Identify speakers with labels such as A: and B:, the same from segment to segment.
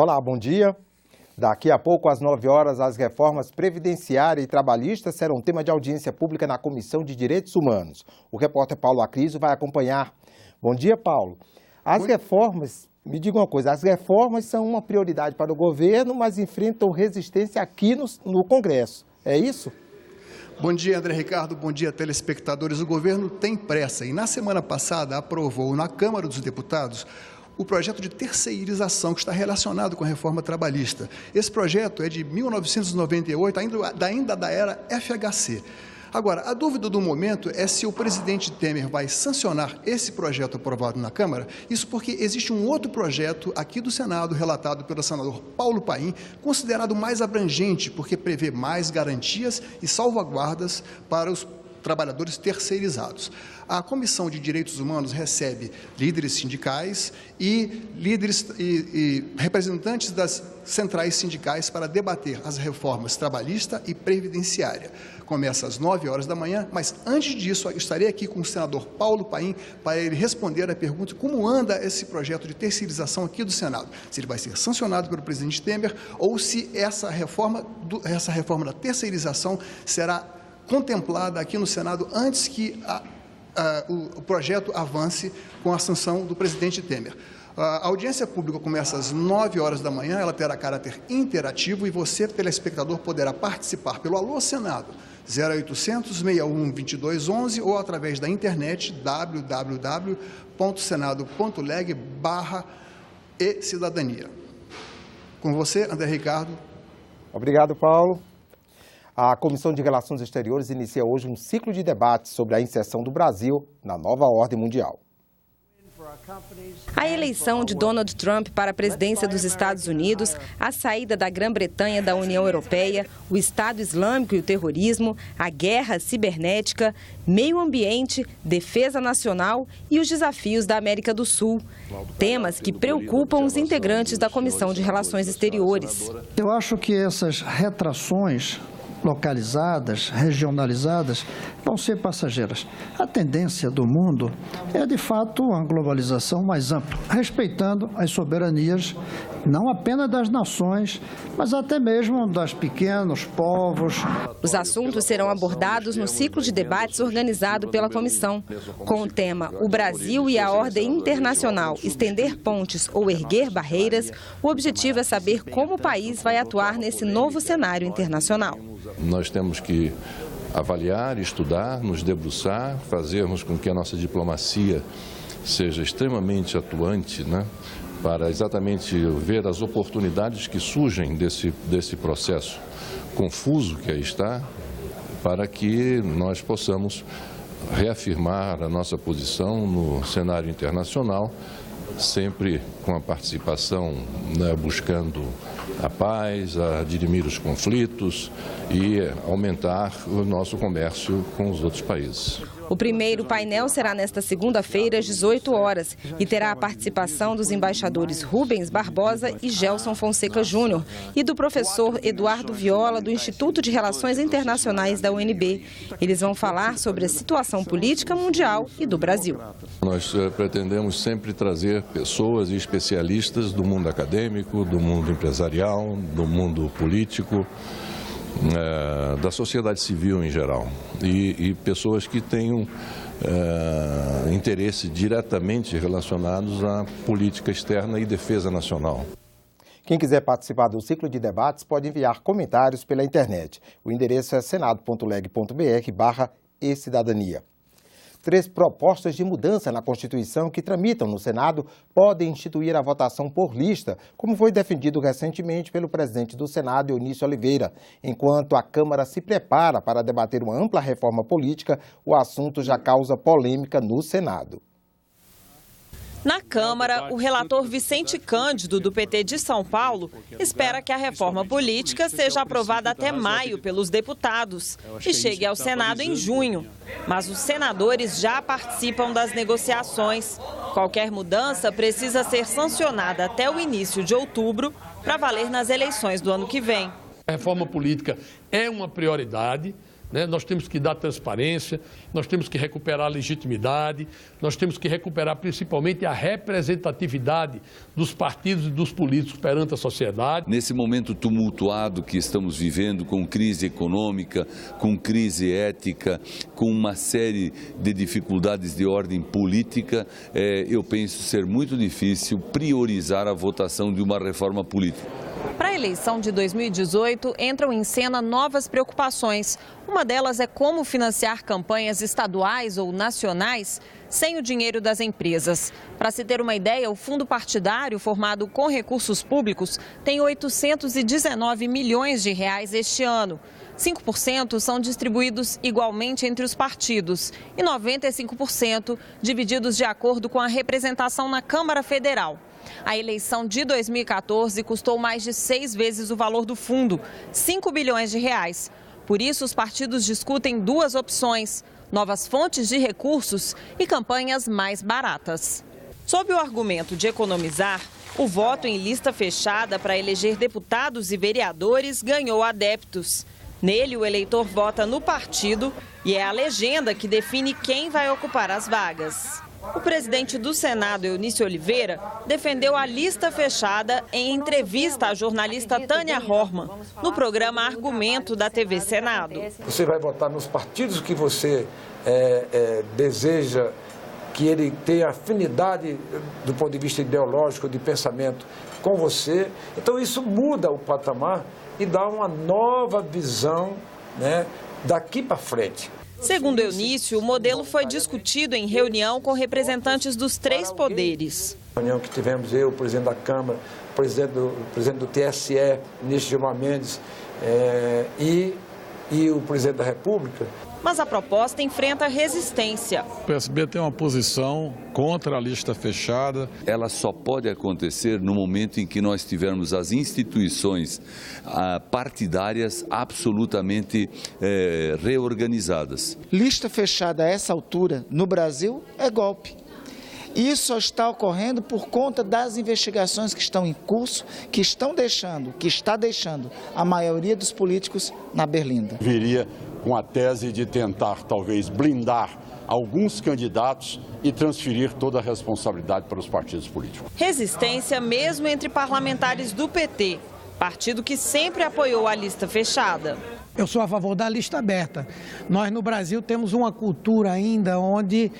A: Olá, bom dia. Daqui a pouco, às 9 horas, as reformas previdenciária e trabalhista serão tema de audiência pública na Comissão de Direitos Humanos. O repórter Paulo Acriso vai acompanhar. Bom dia, Paulo. Me diga uma coisa, as reformas são uma prioridade para o governo, mas enfrentam resistência aqui no Congresso. É isso?
B: Bom dia, André Ricardo. Bom dia, telespectadores. O governo tem pressa e, na semana passada, aprovou na Câmara dos Deputados o projeto de terceirização que está relacionado com a reforma trabalhista. Esse projeto é de 1998, ainda da era FHC. Agora, a dúvida do momento é se o presidente Temer vai sancionar esse projeto aprovado na Câmara, isso porque existe um outro projeto aqui do Senado, relatado pelo senador Paulo Paim, considerado mais abrangente, porque prevê mais garantias e salvaguardas para os trabalhadores terceirizados. A Comissão de Direitos Humanos recebe líderes sindicais e representantes das centrais sindicais para debater as reformas trabalhista e previdenciária. Começa às 9 horas da manhã, mas antes disso eu estarei aqui com o senador Paulo Paim para ele responder a pergunta como anda esse projeto de terceirização aqui do Senado. Se ele vai ser sancionado pelo presidente Temer ou se essa reforma da terceirização será contemplada aqui no Senado antes que o projeto avance com a sanção do presidente Temer. A audiência pública começa às 9 horas da manhã, ela terá caráter interativo e você, telespectador, poderá participar pelo Alô Senado 0800 61 2211 ou através da internet www.senado.leg/e-cidadania. Com você, André Ricardo.
A: Obrigado, Paulo. A Comissão de Relações Exteriores inicia hoje um ciclo de debates sobre a inserção do Brasil na nova ordem mundial.
C: A eleição de Donald Trump para a presidência dos Estados Unidos, a saída da Grã-Bretanha da União Europeia, o Estado Islâmico e o terrorismo, a guerra cibernética, meio ambiente, defesa nacional e os desafios da América do Sul. Temas que preocupam os integrantes da Comissão de Relações Exteriores.
D: Eu acho que essas retrações localizadas, regionalizadas, vão ser passageiras. A tendência do mundo é, de fato, uma globalização mais ampla, respeitando as soberanias, não apenas das nações, mas até mesmo das pequenos povos.
C: Os assuntos serão abordados no ciclo de debates organizado pela comissão. Com o tema O Brasil e a Ordem Internacional, estender pontes ou erguer barreiras, o objetivo é saber como o país vai atuar nesse novo cenário internacional.
E: Nós temos que avaliar, estudar, nos debruçar, fazermos com que a nossa diplomacia seja extremamente atuante, para exatamente ver as oportunidades que surgem desse processo confuso que aí está, para que nós possamos reafirmar a nossa posição no cenário internacional, sempre com a participação, buscando a paz, a dirimir os conflitos e aumentar o nosso comércio com os outros países.
C: O primeiro painel será nesta segunda-feira, às 18 horas, e terá a participação dos embaixadores Rubens Barbosa e Gelson Fonseca Júnior e do professor Eduardo Viola, do Instituto de Relações Internacionais da UNB. Eles vão falar sobre a situação política mundial e do Brasil.
E: Nós pretendemos sempre trazer pessoas e especialistas do mundo acadêmico, do mundo empresarial, do mundo político, da sociedade civil em geral e pessoas que tenham interesse diretamente relacionados à política externa e defesa nacional.
A: Quem quiser participar do ciclo de debates pode enviar comentários pela internet. O endereço é senado.leg.br/e-cidadania. 3 propostas de mudança na Constituição que tramitam no Senado podem instituir a votação por lista, como foi defendido recentemente pelo presidente do Senado, Eunício Oliveira. Enquanto a Câmara se prepara para debater uma ampla reforma política, o assunto já causa polêmica no Senado.
F: Na Câmara, o relator Vicente Cândido, do PT de São Paulo, espera que a reforma política seja aprovada até maio pelos deputados e chegue ao Senado em junho. Mas os senadores já participam das negociações. Qualquer mudança precisa ser sancionada até o início de outubro para valer nas eleições do ano que vem.
G: A reforma política é uma prioridade, né? Nós temos que dar transparência, nós temos que recuperar a legitimidade, nós temos que recuperar principalmente a representatividade dos partidos e dos políticos perante a sociedade.
H: Nesse momento tumultuado que estamos vivendo, com crise econômica, com crise ética, com uma série de dificuldades de ordem política, eu penso ser muito difícil priorizar a votação de uma reforma política.
F: Para a eleição de 2018, entram em cena novas preocupações. Uma delas é como financiar campanhas estaduais ou nacionais sem o dinheiro das empresas. Para se ter uma ideia, o fundo partidário, formado com recursos públicos, tem 819 milhões de reais este ano. 5% são distribuídos igualmente entre os partidos e 95% divididos de acordo com a representação na Câmara Federal. A eleição de 2014 custou mais de 6 vezes o valor do fundo, 5 bilhões de reais. Por isso, os partidos discutem duas opções: novas fontes de recursos e campanhas mais baratas. Sob o argumento de economizar, o voto em lista fechada para eleger deputados e vereadores ganhou adeptos. Nele, o eleitor vota no partido e é a legenda que define quem vai ocupar as vagas. O presidente do Senado, Eunício Oliveira, defendeu a lista fechada em entrevista à jornalista Tânia Horman, no programa Argumento da TV Senado.
I: Você vai votar nos partidos que você deseja que ele tenha afinidade do ponto de vista ideológico, de pensamento com você. Então isso muda o patamar e dá uma nova visão, né, daqui para frente.
F: Segundo Eunício, o modelo foi discutido em reunião com representantes dos 3 poderes.
I: Reunião que tivemos eu, o presidente da Câmara, o presidente do TSE, ministro Gilmar Mendes, e o presidente da República.
F: Mas a proposta enfrenta resistência.
J: O PSB tem uma posição contra a lista fechada.
H: Ela só pode acontecer no momento em que nós tivermos as instituições partidárias absolutamente reorganizadas.
K: Lista fechada a essa altura no Brasil é golpe. Isso só está ocorrendo por conta das investigações que estão em curso, que está deixando a maioria dos políticos na berlinda.
J: Viria com a tese de tentar, talvez, blindar alguns candidatos e transferir toda a responsabilidade para os partidos políticos.
F: Resistência mesmo entre parlamentares do PT, partido que sempre apoiou a lista fechada.
L: Eu sou a favor da lista aberta. Nós no Brasil temos uma cultura ainda onde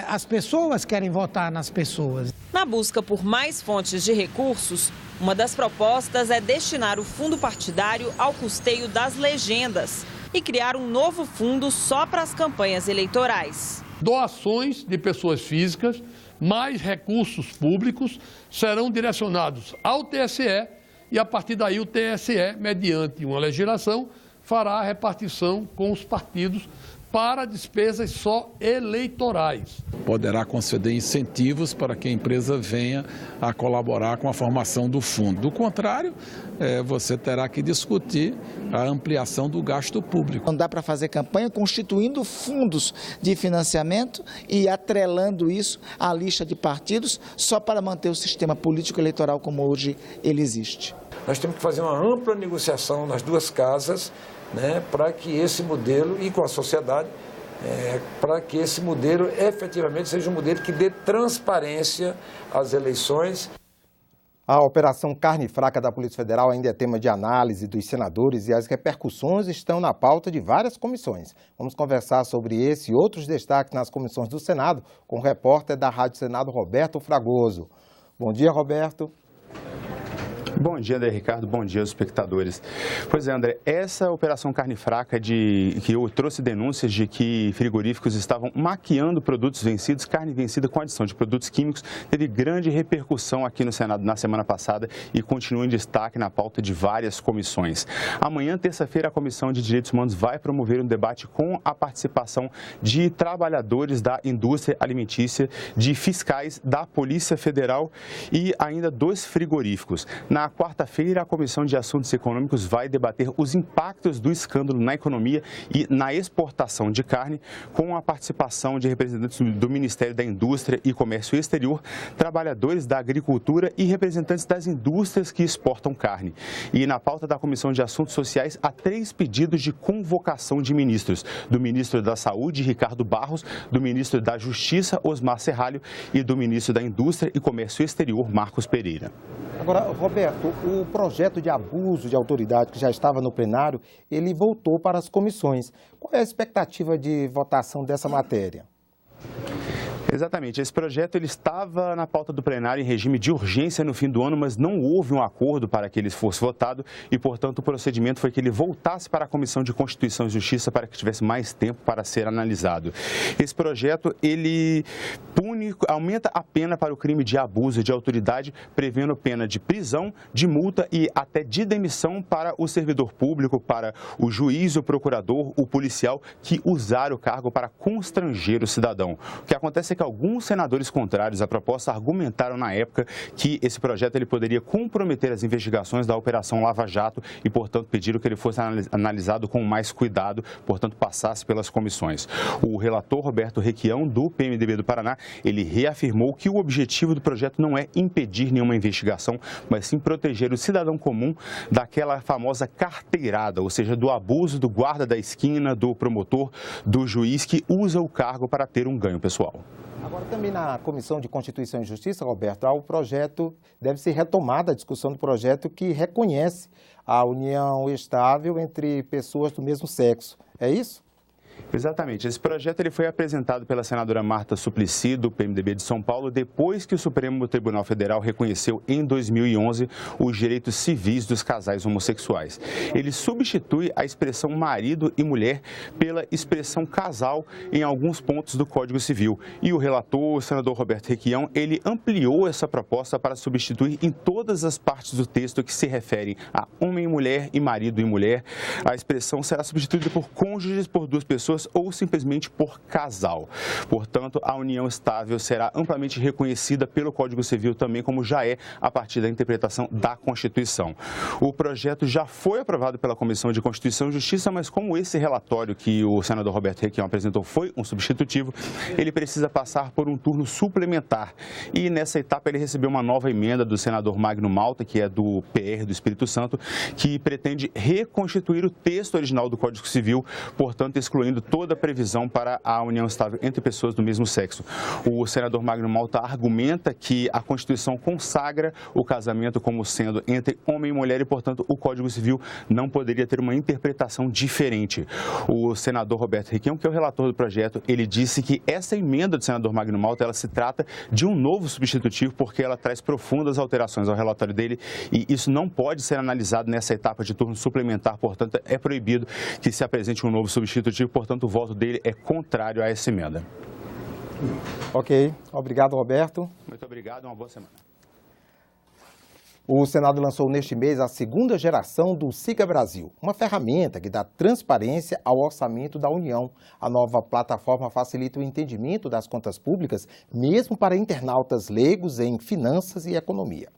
L: as pessoas querem votar nas pessoas.
F: Na busca por mais fontes de recursos, uma das propostas é destinar o fundo partidário ao custeio das legendas e criar um novo fundo só para as campanhas eleitorais.
G: Doações de pessoas físicas, mais recursos públicos serão direcionados ao TSE e a partir daí o TSE, mediante uma legislação, fará a repartição com os partidos para despesas só eleitorais.
J: Poderá conceder incentivos para que a empresa venha a colaborar com a formação do fundo. Do contrário, você terá que discutir a ampliação do gasto público.
K: Não dá para fazer campanha constituindo fundos de financiamento e atrelando isso à lista de partidos só para manter o sistema político eleitoral como hoje ele existe.
I: Nós temos que fazer uma ampla negociação nas duas casas, né, para que esse modelo, e com a sociedade, para que esse modelo efetivamente seja um modelo que dê transparência às eleições.
A: A Operação Carne Fraca da Polícia Federal ainda é tema de análise dos senadores e as repercussões estão na pauta de várias comissões. Vamos conversar sobre esse e outros destaques nas comissões do Senado com o repórter da Rádio Senado, Roberto Fragoso. Bom dia, Roberto.
M: Bom dia, André Ricardo. Bom dia aos espectadores. Pois é, André, essa operação Carne Fraca que eu trouxe denúncias de que frigoríficos estavam maquiando produtos vencidos, carne vencida com adição de produtos químicos, teve grande repercussão aqui no Senado na semana passada e continua em destaque na pauta de várias comissões. Amanhã, terça-feira, a Comissão de Direitos Humanos vai promover um debate com a participação de trabalhadores da indústria alimentícia, de fiscais da Polícia Federal e ainda dos frigoríficos. Na quarta-feira, a Comissão de Assuntos Econômicos vai debater os impactos do escândalo na economia e na exportação de carne, com a participação de representantes do Ministério da Indústria e Comércio Exterior, trabalhadores da agricultura e representantes das indústrias que exportam carne. E na pauta da Comissão de Assuntos Sociais, há 3 pedidos de convocação de ministros: do ministro da Saúde, Ricardo Barros, do ministro da Justiça, Osmar Serralho, e do ministro da Indústria e Comércio Exterior, Marcos Pereira.
A: Agora, Roberto, o projeto de abuso de autoridade que já estava no plenário, ele voltou para as comissões. Qual é a expectativa de votação dessa matéria?
M: Exatamente. Esse projeto ele estava na pauta do plenário em regime de urgência no fim do ano, mas não houve um acordo para que ele fosse votado e, portanto, o procedimento foi que ele voltasse para a Comissão de Constituição e Justiça para que tivesse mais tempo para ser analisado. Esse projeto, ele aumenta a pena para o crime de abuso de autoridade, prevendo pena de prisão, de multa e até de demissão para o servidor público, para o juiz, o procurador, o policial que usar o cargo para constranger o cidadão. O que acontece é que alguns senadores contrários à proposta argumentaram na época que esse projeto ele poderia comprometer as investigações da Operação Lava Jato e, portanto, pediram que ele fosse analisado com mais cuidado, portanto, passasse pelas comissões. O relator Roberto Requião, do PMDB do Paraná, ele reafirmou que o objetivo do projeto não é impedir nenhuma investigação, mas sim proteger o cidadão comum daquela famosa carteirada, ou seja, do abuso do guarda da esquina, do promotor, do juiz que usa o cargo para ter um ganho pessoal.
A: Agora, também na Comissão de Constituição e Justiça, Roberto, há o projeto, deve ser retomada a discussão do projeto que reconhece a união estável entre pessoas do mesmo sexo. É isso?
M: Exatamente. Esse projeto ele foi apresentado pela senadora Marta Suplicy, do PMDB de São Paulo, depois que o Supremo Tribunal Federal reconheceu em 2011 os direitos civis dos casais homossexuais. Ele substitui a expressão marido e mulher pela expressão casal em alguns pontos do Código Civil. E o relator, o senador Roberto Requião, ele ampliou essa proposta para substituir em todas as partes do texto que se referem a homem e mulher e marido e mulher. A expressão será substituída por cônjuges, por duas pessoas ou simplesmente por casal. Portanto, a união estável será amplamente reconhecida pelo Código Civil também, como já é a partir da interpretação da Constituição. O projeto já foi aprovado pela Comissão de Constituição e Justiça, mas como esse relatório que o senador Roberto Requião apresentou foi um substitutivo, ele precisa passar por um turno suplementar. E nessa etapa ele recebeu uma nova emenda do senador Magno Malta, que é do PR do Espírito Santo, que pretende reconstituir o texto original do Código Civil, portanto, excluindo toda a previsão para a união estável entre pessoas do mesmo sexo. O senador Magno Malta argumenta que a Constituição consagra o casamento como sendo entre homem e mulher e, portanto, o Código Civil não poderia ter uma interpretação diferente. O senador Roberto Requião, que é o relator do projeto, ele disse que essa emenda do senador Magno Malta, ela se trata de um novo substitutivo porque ela traz profundas alterações ao relatório dele e isso não pode ser analisado nessa etapa de turno suplementar, portanto, é proibido que se apresente um novo substitutivo, portanto, o voto dele é contrário a essa emenda.
A: Ok. Obrigado, Roberto.
M: Muito obrigado. Uma boa semana.
A: O Senado lançou neste mês a segunda geração do Siga Brasil, uma ferramenta que dá transparência ao orçamento da União. A nova plataforma facilita o entendimento das contas públicas, mesmo para internautas leigos em finanças e economia.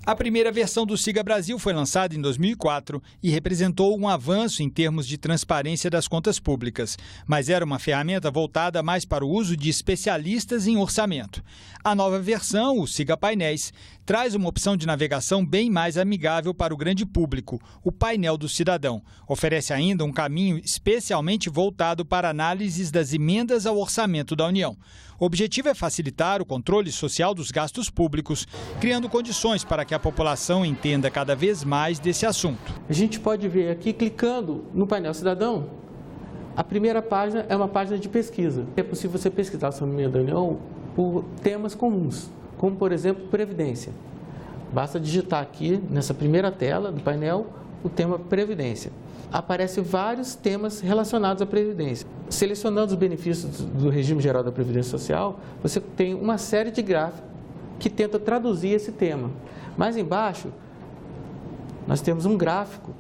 N: A primeira versão do Siga Brasil foi lançada em 2004 e representou um avanço em termos de transparência das contas públicas, mas era uma ferramenta voltada mais para o uso de especialistas em orçamento. A nova versão, o Siga Painéis, traz uma opção de navegação bem mais amigável para o grande público, o painel do cidadão. Oferece ainda um caminho especialmente voltado para análises das emendas ao orçamento da União. O objetivo é facilitar o controle social dos gastos públicos, criando condições para que a população entenda cada vez mais desse assunto.
O: A gente pode ver aqui, clicando no painel cidadão, a primeira página é uma página de pesquisa. É possível você pesquisar sobre a emenda da União por temas comuns, como, por exemplo, Previdência. Basta digitar aqui, nessa primeira tela do painel, o tema Previdência. Aparecem vários temas relacionados à Previdência. Selecionando os benefícios do regime geral da Previdência Social, você tem uma série de gráficos que tenta traduzir esse tema. Mais embaixo, nós temos um gráfico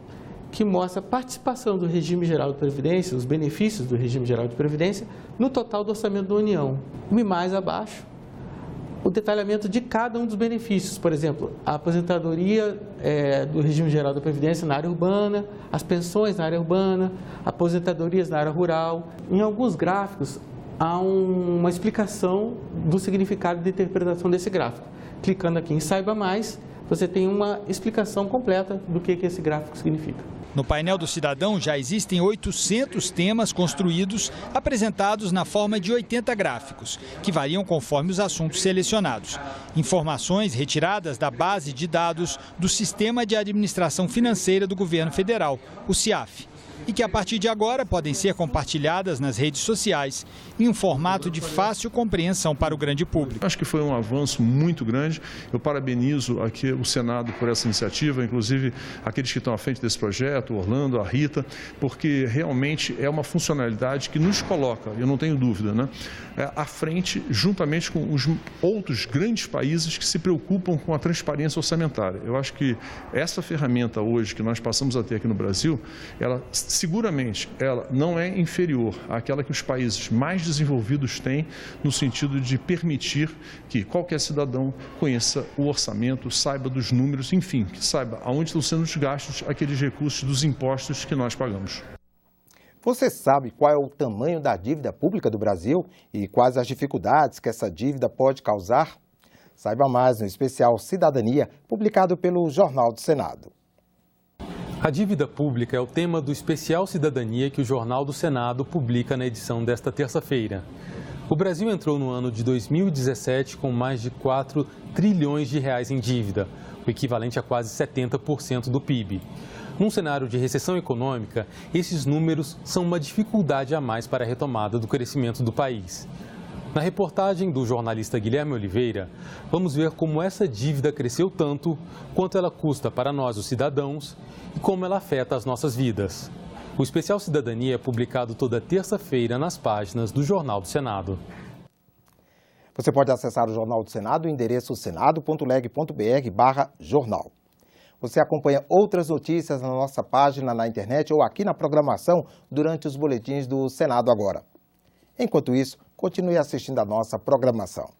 O: que mostra a participação do regime geral de Previdência, os benefícios do regime geral de Previdência, no total do orçamento da União. E mais abaixo, o detalhamento de cada um dos benefícios, por exemplo, a aposentadoria do regime geral da Previdência na área urbana, as pensões na área urbana, aposentadorias na área rural. Em alguns gráficos, há uma explicação do significado de interpretação desse gráfico. Clicando aqui em Saiba Mais, você tem uma explicação completa do que esse gráfico significa.
N: No painel do cidadão já existem 800 temas construídos, apresentados na forma de 80 gráficos, que variam conforme os assuntos selecionados. Informações retiradas da base de dados do Sistema de Administração Financeira do Governo Federal, o SIAF, e que a partir de agora podem ser compartilhadas nas redes sociais em um formato de fácil compreensão para o grande público.
P: Acho que foi um avanço muito grande. Eu parabenizo aqui o Senado por essa iniciativa, inclusive aqueles que estão à frente desse projeto, o Orlando, a Rita, porque realmente é uma funcionalidade que nos coloca, eu não tenho dúvida, né, à frente, juntamente com os outros grandes países que se preocupam com a transparência orçamentária. Eu acho que essa ferramenta hoje que nós passamos a ter aqui no Brasil, ela seguramente ela não é inferior àquela que os países mais desenvolvidos têm, no sentido de permitir que qualquer cidadão conheça o orçamento, saiba dos números, enfim, que saiba aonde estão sendo gastos aqueles recursos dos impostos que nós pagamos.
A: Você sabe qual é o tamanho da dívida pública do Brasil e quais as dificuldades que essa dívida pode causar? Saiba mais no especial Cidadania, publicado pelo Jornal do Senado.
Q: A dívida pública é o tema do especial Cidadania que o Jornal do Senado publica na edição desta terça-feira. O Brasil entrou no ano de 2017 com mais de 4 trilhões de reais em dívida, o equivalente a quase 70% do PIB. Num cenário de recessão econômica, esses números são uma dificuldade a mais para a retomada do crescimento do país. Na reportagem do jornalista Guilherme Oliveira, vamos ver como essa dívida cresceu tanto, quanto ela custa para nós, os cidadãos, e como ela afeta as nossas vidas. O especial Cidadania é publicado toda terça-feira nas páginas do Jornal do Senado.
A: Você pode acessar o Jornal do Senado, o endereço senado.leg.br/jornal. Você acompanha outras notícias na nossa página na internet ou aqui na programação durante os boletins do Senado Agora. Enquanto isso, continue assistindo a nossa programação.